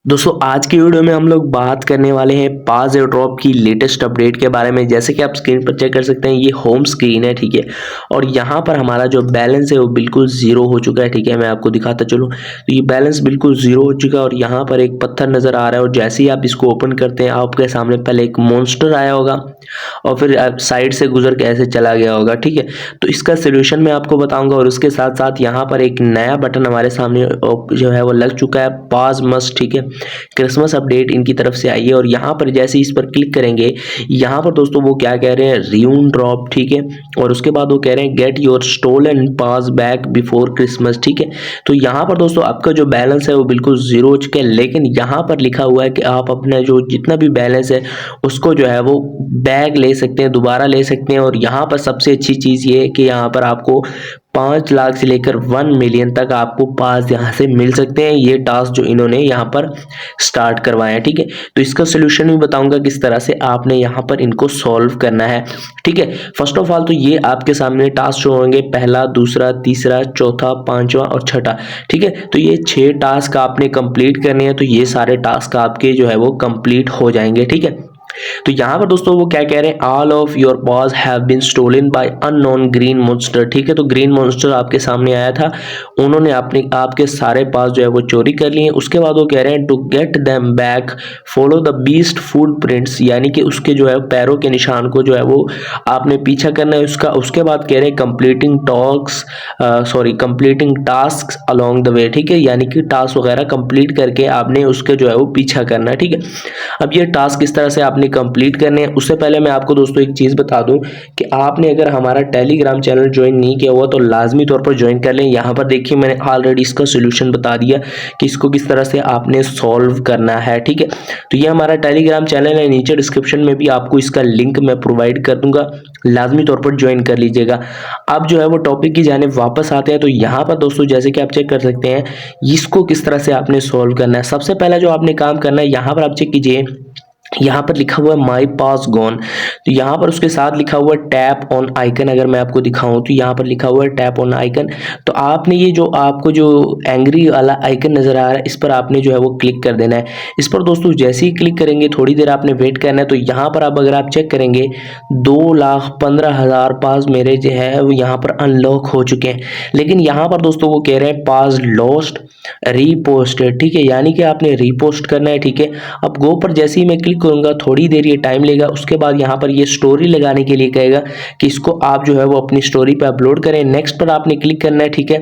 दोस्तों आज की वीडियो में हम लोग बात करने वाले हैं पास एयर ड्रॉप की लेटेस्ट अपडेट के बारे में। जैसे कि आप स्क्रीन पर चेक कर सकते हैं, ये होम स्क्रीन है, ठीक है। और यहाँ पर हमारा जो बैलेंस है वो बिल्कुल जीरो हो चुका है, ठीक है। मैं आपको दिखाता चलूँ तो ये बैलेंस बिल्कुल जीरो हो चुका है और यहाँ पर एक पत्थर नजर आ रहा है। और जैसे ही आप इसको ओपन करते हैं, आपके सामने पहले एक मॉन्स्टर आया होगा और फिर साइड से गुजर के ऐसे चला गया होगा, ठीक है। तो इसका सोल्यूशन मैं आपको बताऊंगा और उसके साथ साथ यहाँ पर एक नया बटन हमारे सामने जो है वो लग चुका है, पास मस्ट, ठीक है। क्रिसमस अपडेट इनकी तरफ से आई है और यहाँ पर जैसे इस पर क्लिक करेंगे, यहाँ पर दोस्तों वो क्या कह रहे हैं, रियून ड्रॉप, ठीक है। और उसके बाद वो कह रहे हैं get your stolen pass back before Christmas, ठीक है। तो यहाँ पर दोस्तों आपका जो बैलेंस है वो बिल्कुल जीरो हो चुका है, लेकिन यहाँ पर लिखा हुआ है कि आप अपना जो जितना भी बैलेंस है उसको जो है वो बैग ले सकते हैं, दोबारा ले सकते हैं। और यहाँ पर सबसे अच्छी चीज़ ये है कि यहाँ पर आपको 5 लाख से लेकर 1 मिलियन तक आपको पास यहाँ से मिल सकते हैं। ये टास्क जो इन्होंने यहाँ पर स्टार्ट करवाए हैं, ठीक है। तो इसका सोल्यूशन भी बताऊंगा किस तरह से आपने यहाँ पर इनको सॉल्व करना है, ठीक है। फर्स्ट ऑफ ऑल तो ये आपके सामने टास्क शो होंगे, पहला, दूसरा, तीसरा, चौथा, पांचवा और छठा, ठीक है। तो ये 6 टास्क आपने कंप्लीट करने हैं। तो ये सारे टास्क आपके जो है वो कंप्लीट हो जाएंगे, ठीक है। तो यहाँ पर दोस्तों वो क्या कह रहे हैं, all of your pass have been stolen by unknown green monster, ठीक है। तो ग्रीन मॉन्स्टर आपके सामने आया था, उन्होंने आपके सारे पास जो है वो चोरी कर लिए। उसके बाद वो कह रहे हैं to get them back follow the beast footprints, यानी कि उसके जो है पैरों के निशान को जो है वो आपने पीछा करना है उसका। उसके बाद कह रहे हैं completing task along the way, ठीक है। यानी कि टास्क वगैरह कंप्लीट करके आपने उसके जो है वो पीछा करना है, ठीक है। अब ये टास्क किस तरह से आपने कंप्लीट करने हैं, उससे पहले मैं आपको दोस्तों एक चीज बता दूं कि आपने अगर हमारा टेलीग्राम चैनल ज्वाइन नहीं किया हुआ तो लाजमी तौर पर ज्वाइन कर लें। यहाँ पर देखिए मैंने ऑलरेडी इसका सोल्यूशन बता दिया कि इसको किस तरह से आपने सॉल्व करना है, ठीक है। तो ये हमारा टेलीग्राम चैनल है, नीचे डिस्क्रिप्शन में भी आपको इसका लिंक मैं प्रोवाइड कर दूंगा, लाजमी तौर पर ज्वाइन कर लीजिएगा। अब जो है वो टॉपिक की जाने वापस आते हैं। तो यहाँ पर दोस्तों जैसे कि आप चेक कर सकते हैं, इसको किस तरह से आपने सॉल्व करना है। सबसे पहला जो आपने काम करना है, यहाँ पर आप चेक कीजिए, यहाँ पर लिखा हुआ है माई पास गॉन। तो यहाँ पर उसके साथ लिखा हुआ है टैप ऑन आइकन। अगर मैं आपको दिखाऊं तो यहाँ पर लिखा हुआ है टैप ऑन आइकन। तो आपने ये जो आपको जो एंग्री वाला आइकन नजर आ रहा है, इस पर आपने जो है वो क्लिक कर देना है। इस पर दोस्तों जैसे ही क्लिक करेंगे थोड़ी देर आपने वेट करना है। तो यहाँ पर अगर आप चेक करेंगे 2,15,000 पास मेरे जो है वो यहाँ पर अनलॉक हो चुके हैं। लेकिन यहाँ पर दोस्तों वो कह रहे हैं पास लॉस्ट रीपोस्टेड, ठीक है। यानी कि आपने रीपोस्ट करना है, ठीक है। अब गो पर जैसे ही मैं क्लिक करूंगा थोड़ी देर ये टाइम लेगा। उसके बाद यहाँ पर ये स्टोरी लगाने के लिए कहेगा कि इसको आप जो है वो अपनी स्टोरी पे अपलोड करें। नेक्स्ट पर आपने क्लिक करना है, ठीक है।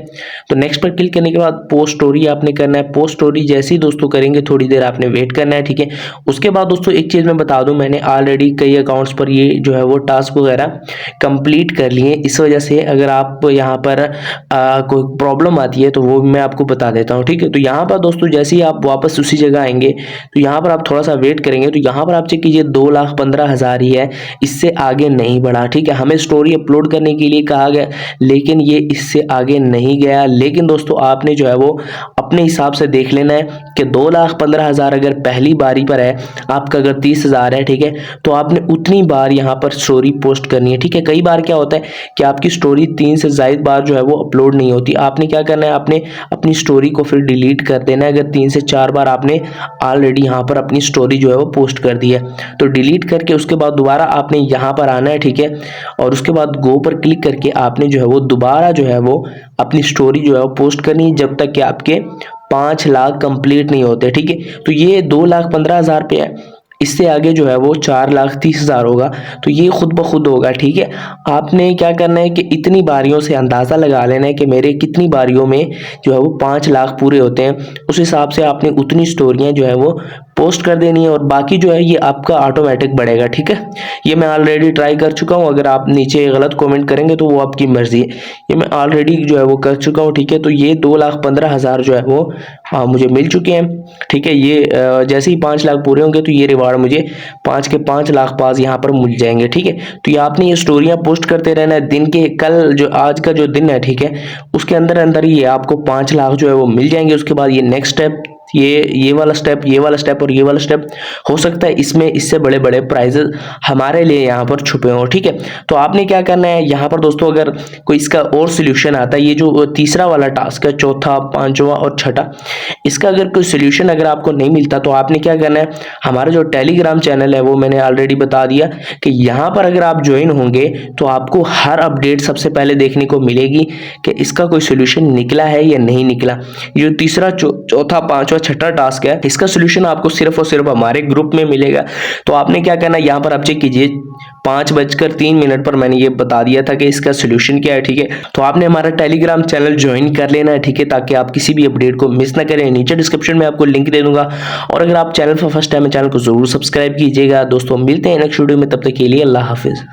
तो नेक्स्ट पर क्लिक करने के बाद पोस्ट स्टोरी आपने करना है। पोस्ट स्टोरी जैसे ही दोस्तों करेंगे थोड़ी देर आपने वेट करना है, ठीक है। उसके बाद दोस्तों एक चीज मैं बता दूं, मैंने ऑलरेडी कई अकाउंट्स पर ये जो है वो टास्क वगैरह कंप्लीट कर लिए। इस वजह से अगर आप यहाँ पर कोई प्रॉब्लम आती है तो वो मैं आपको बता देता हूँ, ठीक है। तो यहाँ पर दोस्तों जैसे ही आप वापस उसी जगह आएंगे तो यहाँ पर आप थोड़ा सा वेट करेंगे। तो यहाँ पर आप चेक कीजिए 2,15,000 ही है, इससे आगे नहीं बढ़ा, ठीक है। हमें स्टोरी अपलोड करने के लिए कहा गया लेकिन ये इससे आगे नहीं गया। लेकिन दोस्तों आपने जो है वो अपने हिसाब से देख लेना है कि 2,15,000 अगर पहली बारी पर है, आपका अगर 30,000 है, ठीक है, तो आपने उतनी बार यहाँ पर स्टोरी पोस्ट करनी है, ठीक है। कई बार क्या होता है कि आपकी स्टोरी 3 से ज्यादा बार जो है वो अपलोड नहीं होती। आपने क्या करना है, आपने अपनी स्टोरी को फिर डिलीट कर देना है। अगर 3 से 4 बार आपने ऑलरेडी यहाँ पर अपनी स्टोरी जो है वो पोस्ट कर दी है तो डिलीट करके उसके बाद दोबारा आपने यहाँ पर आना है, ठीक है। और उसके बाद गो पर क्लिक करके आपने जो है वो दोबारा जो है वो अपनी स्टोरी जो है वो पोस्ट करनी है जब तक कि आपके 5 लाख कंप्लीट नहीं होते, ठीक है। तो ये 2,15,000 पे है, इससे आगे जो है वो 4,30,000 होगा। तो ये खुद ब खुद होगा, ठीक है। आपने क्या करना है कि इतनी बारियों से अंदाज़ा लगा लेना है कि मेरे कितनी बारियों में जो है वो 5 लाख पूरे होते हैं। उस हिसाब से आपने उतनी स्टोरियां जो है वो पोस्ट कर देनी है और बाकी जो है ये आपका ऑटोमेटिक बढ़ेगा, ठीक है। ये मैं ऑलरेडी ट्राई कर चुका हूँ, अगर आप नीचे गलत कमेंट करेंगे तो वो आपकी मर्जी है। ये मैं ऑलरेडी जो है वो कर चुका हूँ, ठीक है। तो ये 2,15,000 जो है वो मुझे मिल चुके हैं, ठीक है। ये जैसे ही 5 लाख पूरे होंगे तो ये रिवार्ड मुझे 5 के 5 लाख पास यहाँ पर मिल जाएंगे, ठीक है। तो ये आपने ये स्टोरियाँ पोस्ट करते रहना है दिन के, कल जो आज का जो दिन है, ठीक है, उसके अंदर अंदर ही आपको 5 लाख जो है वो मिल जाएंगे। उसके बाद ये नेक्स्ट स्टेप ये वाला स्टेप, ये वाला स्टेप और ये वाला स्टेप, हो सकता है इसमें इससे बड़े बड़े प्राइजेस हमारे लिए यहाँ पर छुपे हों। ठीक है, तो आपने क्या करना है यहाँ पर दोस्तों, अगर कोई इसका और सोल्यूशन आता है, ये जो तीसरा वाला टास्क है, चौथा, पांचवा और छठा, इसका अगर कोई सोल्यूशन अगर आपको नहीं मिलता तो आपने क्या करना है, हमारा जो टेलीग्राम चैनल है वो मैंने ऑलरेडी बता दिया कि यहाँ पर अगर आप ज्वाइन होंगे तो आपको हर अपडेट सबसे पहले देखने को मिलेगी कि इसका कोई सोल्यूशन निकला है या नहीं निकला। ये जो तीसरा, चौथा, पांचवा, छठा टास्क है, इसका सोल्यूशन आपको सिर्फ और सिर्फ हमारे ग्रुप में मिलेगा। तो आपने क्या करना है, यहाँ पर आप चेक कीजिए 5:03 पर मैंने ये बता दिया था कि इसका सोल्यूशन क्या है। ठीक है, तो आपने हमारा टेलीग्राम चैनल ज्वाइन कर लेना है। ठीक है, ताकि आप किसी भी अपडेट को मिस ना करें। नीचे डिस्क्रिप्शन में आपको लिंक दे दूंगा, और अगर आप चैनल पर फर्स्ट टाइम है, चैनल को जरूर सब्सक्राइब कीजिएगा। दोस्तों मिलते हैं नेक्स्ट वीडियो में, तब तक के लिए अल्लाह हाफिज।